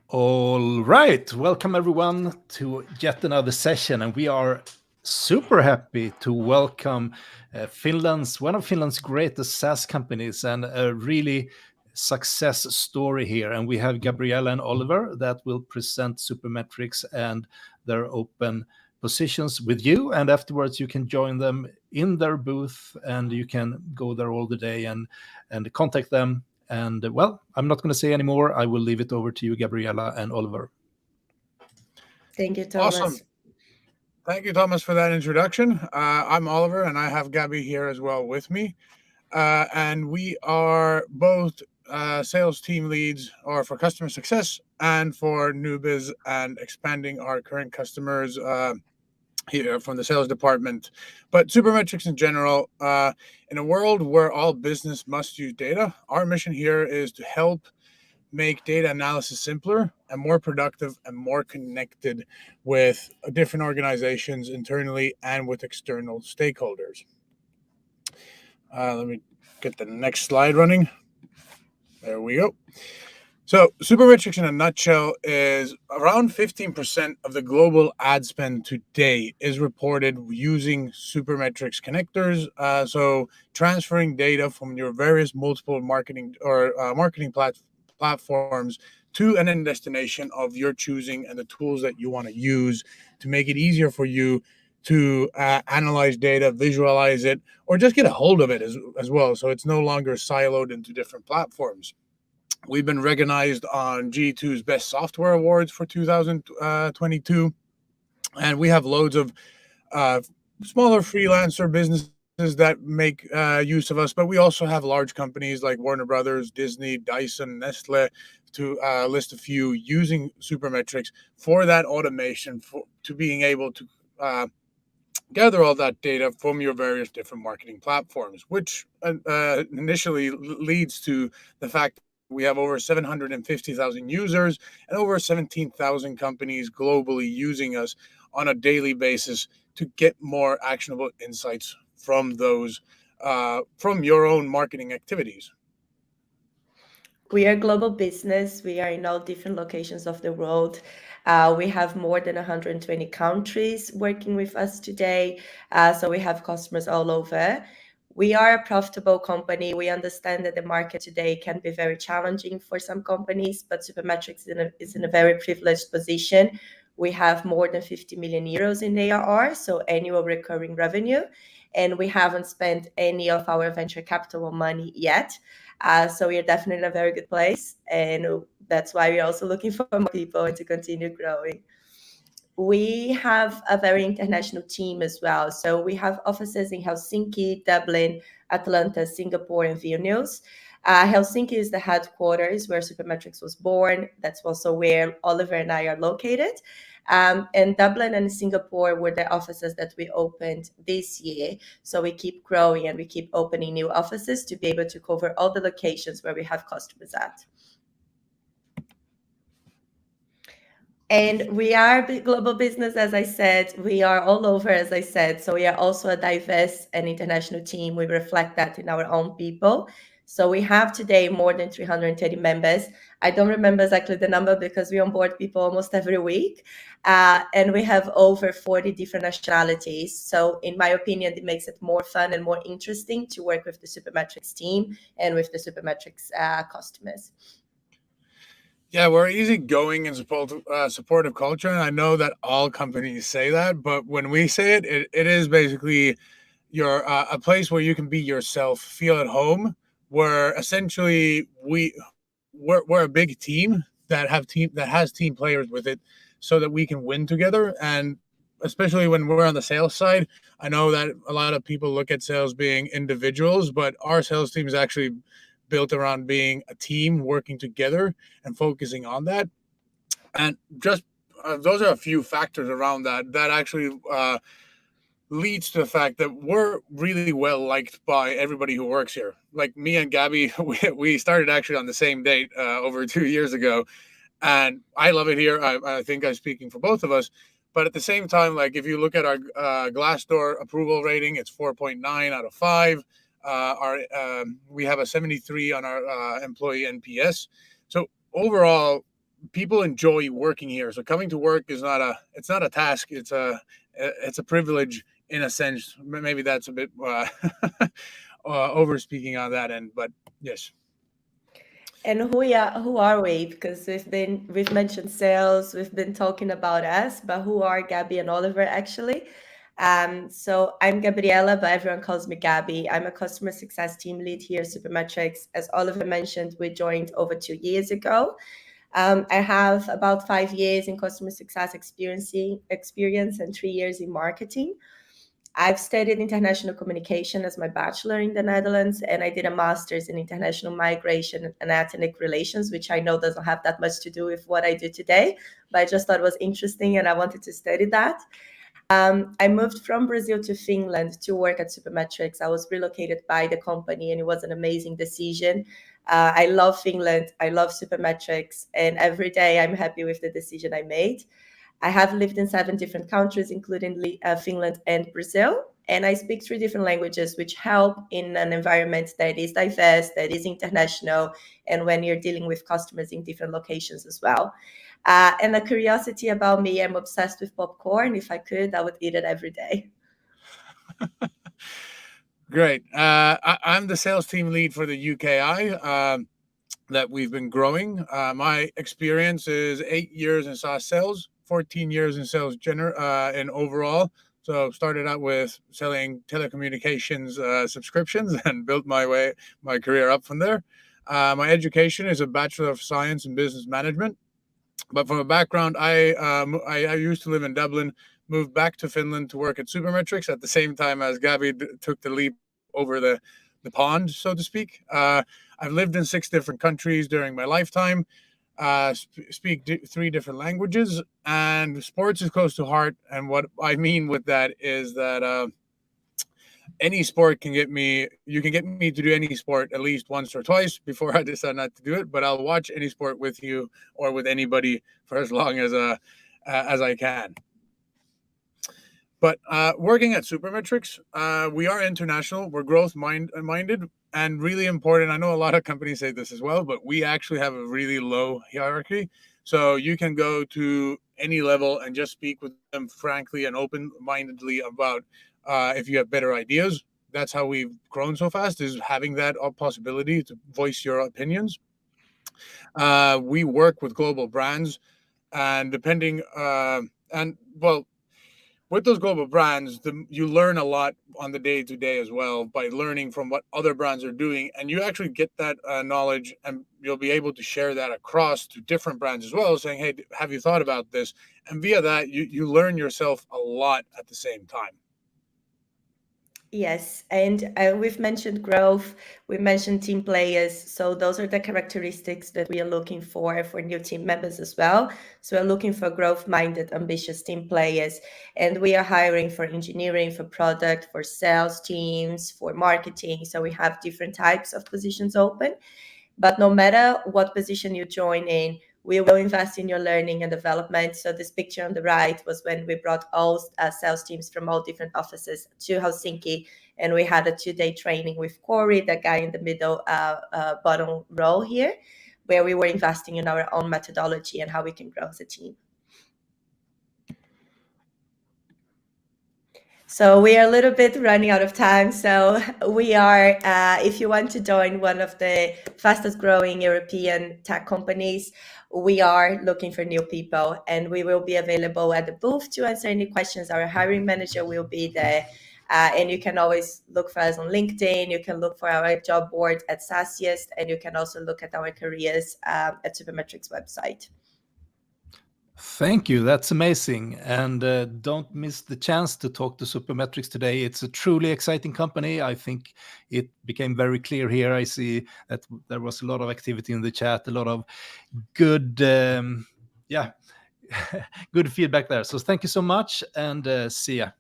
All right, welcome everyone to yet another session, and we are super happy to welcome one of Finland's greatest SaaS companies, and a really success story here. And we have Gabriella and Oliver that will present Supermetrics and their open positions with you, and afterwards you can join them in their booth, and you can go there all the day and contact them. And well, I'm not going to say any more. I will leave it over to you, Gabriella and Oliver. Thank you, Awesome. Thomas. Thank you, Thomas, for that introduction. I'm Oliver, and I have Gabby here as well with me. And we are both sales team leads or for customer success and for new biz and expanding our current customers here from the sales department. But Supermetrics in general, in a world where all business must use data, our mission here is to help make data analysis simpler and more productive and more connected with different organizations internally and with external stakeholders. Let me get the next slide running. There we go. So Supermetrics in a nutshell is around 15% of the global ad spend today is reported using Supermetrics connectors. So transferring data from your various multiple marketing or marketing platforms to an end destination of your choosing and the tools that you want to use to make it easier for you to analyze data, visualize it, or just get a hold of it as well. So it's no longer siloed into different platforms. We've been recognized on G2's Best Software Awards for 2022, and we have loads of smaller freelancer businesses that make use of us, but we also have large companies like Warner Brothers, Disney, Dyson, Nestle, to list a few, using Supermetrics for that automation, to being able to gather all that data from your various different marketing platforms, which initially leads to the fact that we have over 750,000 users and over 17,000 companies globally using us on a daily basis to get more actionable insights from those, from your own marketing activities. We are a global business. We are in all different locations of the world. We have more than 120 countries working with us today. So we have customers all over. We are a profitable company. We understand that the market today can be very challenging for some companies, but Supermetrics is in a very privileged position. We have more than 50 million euros in ARR, so annual recurring revenue, and we haven't spent any of our venture capital money yet. So we are definitely in a very good place, and that's why we're also looking for more people and to continue growing. We have a very international team as well. So we have offices in Helsinki, Dublin, Atlanta, Singapore, and Vilnius. Helsinki is the headquarters where Supermetrics was born. That's also where Oliver and I are located. And Dublin and Singapore were the offices that we opened this year. So we keep growing and we keep opening new offices to be able to cover all the locations where we have customers at. And we are a global business, as I said. We are all over, as I said. So we are also a diverse and international team. We reflect that in our own people. So we have today more than 330 members. I don't remember exactly the number because we onboard people almost every week. And we have over 40 different nationalities. So in my opinion, it makes it more fun and more interesting to work with the Supermetrics team and with the Supermetrics customers. Yeah, we're easygoing and supportive culture, and I know that all companies say that, but when we say it, it is basically you're a place where you can be yourself, feel at home. Where essentially we're a big team that has team players with it, so that we can win together. And especially when we're on the sales side, I know that a lot of people look at sales being individuals, but our sales team is actually built around being a team working together and focusing on that. And just those are a few factors around that actually leads to the fact that we're really well liked by everybody who works here. Like me and Gabby, we started actually on the same date over 2 years ago, and I love it here. I think I'm speaking for both of us. But at the same time, like if you look at our Glassdoor approval rating, it's 4.9 out of 5. We have a 73 on our employee NPS. So overall, people enjoy working here. So coming to work is it's not a task. It's a privilege in a sense. Maybe that's a bit over speaking on that end, but yes. And who are we? Because we've mentioned sales, we've been talking about us, but who are Gabby and Oliver actually? So I'm Gabriela, but everyone calls me Gabby. I'm a customer success team lead here at Supermetrics. As Oliver mentioned, we joined over 2 years ago. I have about 5 years in customer success experience and 3 years in marketing. I've studied international communication as my bachelor in the Netherlands, and I did a master's in international migration and ethnic relations, which I know doesn't have that much to do with what I do today, but I just thought it was interesting and I wanted to study that. I moved from Brazil to Finland to work at Supermetrics. I was relocated by the company, and it was an amazing decision. I love Finland, I love Supermetrics, and every day I'm happy with the decision I made. I have lived in 7 different countries, including Finland and Brazil, and I speak 3 different languages, which help in an environment that is diverse, that is international, and when you're dealing with customers in different locations as well. And a curiosity about me, I'm obsessed with popcorn. If I could, I would eat it every day. Great. I'm the sales team lead for the UKI. That we've been growing. My experience is 8 years in SaaS sales, 14 years in sales in overall. So started out with selling telecommunications subscriptions and built my career up from there. My education is a Bachelor of Science in Business Management. But from a background, I used to live in Dublin, moved back to Finland to work at Supermetrics at the same time as Gabby took the leap over the pond, so to speak. I've lived in 6 different countries during my lifetime, speak 3 different languages, and sports is close to heart. And what I mean with that is that any sport you can get me to do any sport at least once or twice before I decide not to do it, but I'll watch any sport with you or with anybody for as long as I can. But working at Supermetrics, we are international. We're growth minded and really important. I know a lot of companies say this as well, but we actually have a really low hierarchy. So you can go to any level and just speak with them frankly and open-mindedly about if you have better ideas. That's how we've grown so fast, is having that possibility to voice your opinions. We work with global brands, and with those global brands, you learn a lot on the day-to-day as well by learning from what other brands are doing, and you actually get that knowledge, and you'll be able to share that across to different brands as well, saying, hey, have you thought about this? And via that, you learn yourself a lot at the same time. Yes, and we've mentioned growth, we mentioned team players. So those are the characteristics that we are looking for new team members as well. So we're looking for growth-minded, ambitious team players, and we are hiring for engineering, for product, for sales teams, for marketing. So we have different types of positions open. But no matter what position you join in, we will invest in your learning and development. So this picture on the right was when we brought all sales teams from all different offices to Helsinki, and we had a 2-day training with Corey, the guy in the middle bottom row here, where we were investing in our own methodology and how we can grow as a team. So we are a little bit running out of time. So we are, if you want to join one of the fastest growing European tech companies, we are looking for new people, and we will be available at the booth to answer any questions. Our hiring manager will be there. And you can always look for us on LinkedIn. You can look for our job board at SaaSiest, and you can also look at our careers at Supermetrics website. Thank you. That's amazing. And don't miss the chance to talk to Supermetrics today. It's a truly exciting company. I think it became very clear here. I see that there was a lot of activity in the chat, a lot of good, good feedback there. So thank you so much, and see ya.